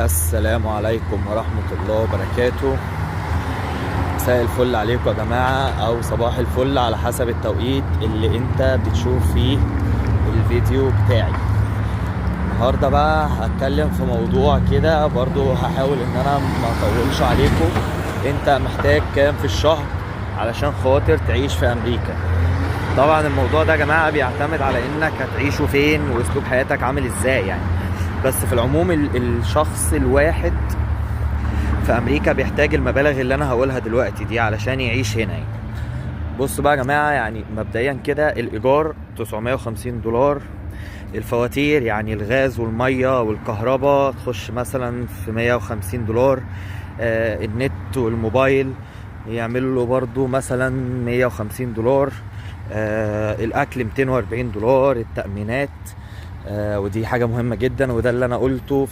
السلام عليكم ورحمة الله وبركاته. مساء الفل عليكم يا جماعة، أو صباح الفل على حسب التوقيت اللي انت بتشوف فيه الفيديو بتاعي. النهاردة بقى هتكلم في موضوع كده، برضو هحاول ان انا ما اطولش عليكم. انت محتاج كام في الشهر علشان خاطر تعيش في امريكا؟ طبعا الموضوع ده يا جماعة بيعتمد على انك هتعيشوا فين واسلوب حياتك عامل ازاي يعني. بس في العموم الشخص الواحد في امريكا بيحتاج المبالغ اللي انا هقولها دلوقتي دي علشان يعيش هنا يعني. بصوا بقى يا جماعة، يعني مبدئيا كده الايجار $950. الفواتير يعني الغاز والمية والكهرباء تخش مثلا في $150. النت والموبايل يعملوا له برضو مثلا $150. الاكل $240. التأمينات ودي حاجة مهمة جدا، وده اللي انا قلته في